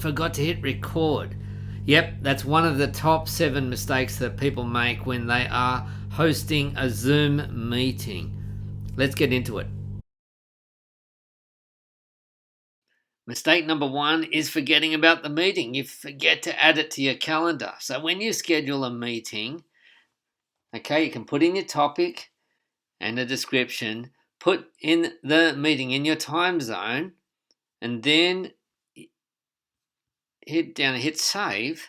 forgot to hit record. Yep, that's one of the top 7 mistakes that people make when they are hosting a Zoom meeting. Let's get into it. Mistake number 1 is forgetting about the meeting. You forget to add it to your calendar. So when you schedule a meeting, okay, you can put in your topic and a description, put in the meeting in your time zone, and then hit down and hit save.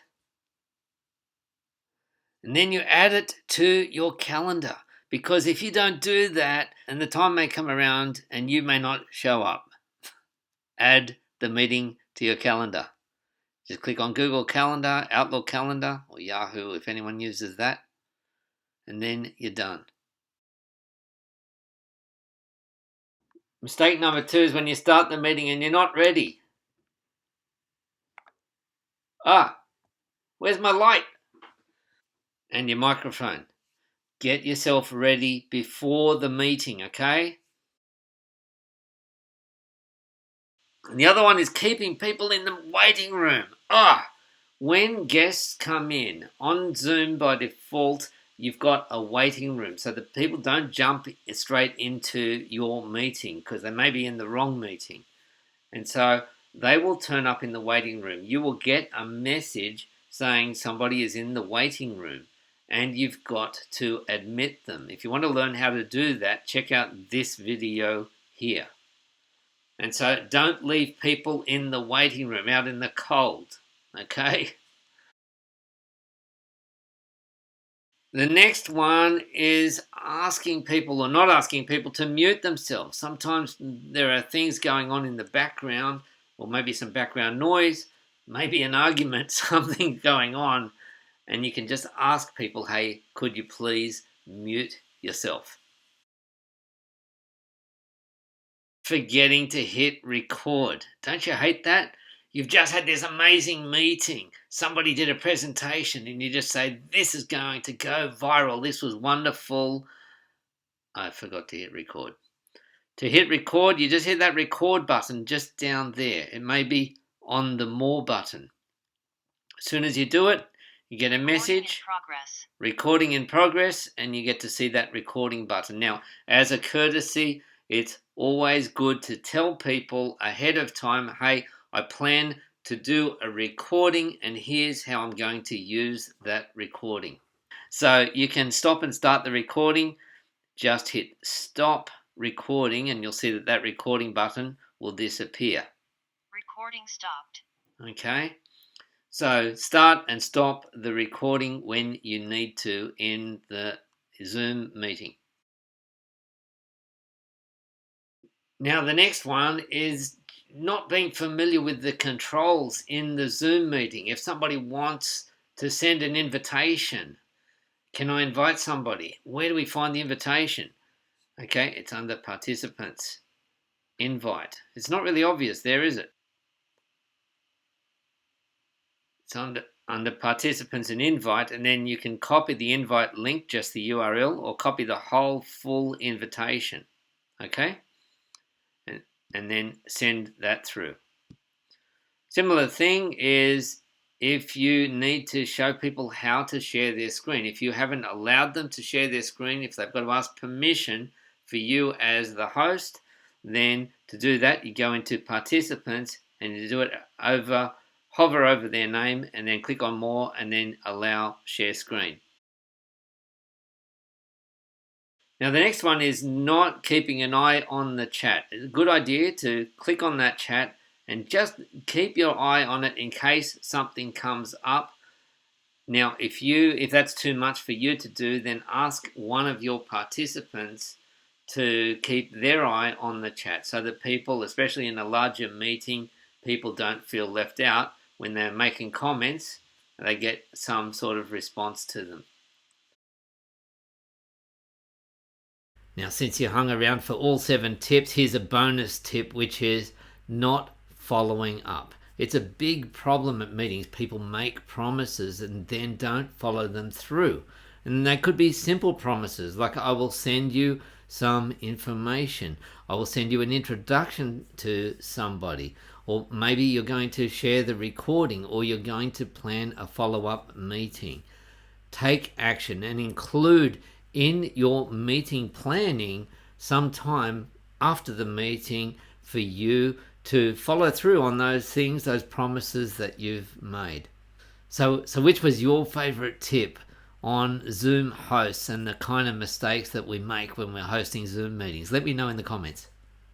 And then you add it to your calendar. Because if you don't do that, and the time may come around and you may not show up, add the meeting to your calendar. Just click on Google Calendar, Outlook Calendar, or Yahoo if anyone uses that, and then you're done. Mistake number 2 is when you start the meeting and you're not ready. Where's my light? And your microphone. Get yourself ready before the meeting, okay? And the other one is keeping people in the waiting room. When guests come in on Zoom by default, you've got a waiting room so that people don't jump straight into your meeting because they may be in the wrong meeting. And so they will turn up in the waiting room. You will get a message saying somebody is in the waiting room and you've got to admit them. If you want to learn how to do that, check out this video here. And so don't leave people in the waiting room out in the cold, okay? The next one is asking people or not asking people to mute themselves. Sometimes there are things going on in the background, or maybe some background noise, maybe an argument, something going on, and you can just ask people, hey, could you please mute yourself? Forgetting to hit record. Don't you hate that? You've just had this amazing meeting. Somebody did a presentation and you just say, this is going to go viral. This was wonderful. I forgot to hit record. To hit record, you just hit that record button just down there. It may be on the more button. As soon as you do it, you get a message, recording in progress, and you get to see that recording button. Now, as a courtesy, it's always good to tell people ahead of time, hey, I plan to do a recording and here's how I'm going to use that recording. So you can stop and start the recording. Just hit stop recording and you'll see that that recording button will disappear. Recording stopped. Okay. So start and stop the recording when you need to in the Zoom meeting. Now the next one is not being familiar with the controls in the Zoom meeting. If somebody wants to send an invitation, can I invite somebody? Where do we find the invitation? Okay, it's under participants. Invite. It's not really obvious there, is it? It's under participants and invite, and then you can copy the invite link, just the URL, or copy the whole full invitation. Okay? And then send that through. Similar thing is if you need to show people how to share their screen. If you haven't allowed them to share their screen, if they've got to ask permission for you as the host, then to do that, you go into participants and you do it hover over their name and then click on more and then allow share screen. Now the next one is not keeping an eye on the chat. It's a good idea to click on that chat and just keep your eye on it in case something comes up. Now if that's too much for you to do, then ask one of your participants to keep their eye on the chat so that people, especially in a larger meeting, people don't feel left out when they're making comments. They get some sort of response to them. Now, since you hung around for all 7 tips, here's a bonus tip, which is not following up. It's a big problem at meetings. People make promises and then don't follow them through. And they could be simple promises, like I will send you some information. I will send you an introduction to somebody. or maybe you're going to share the recording, or you're going to plan a follow-up meeting. Take action and include in your meeting planning some time after the meeting for you to follow through on those things, those promises that you've made. So which was your favorite tip on Zoom hosts and the kind of mistakes that we make when we're hosting Zoom meetings? Let me know in the comments.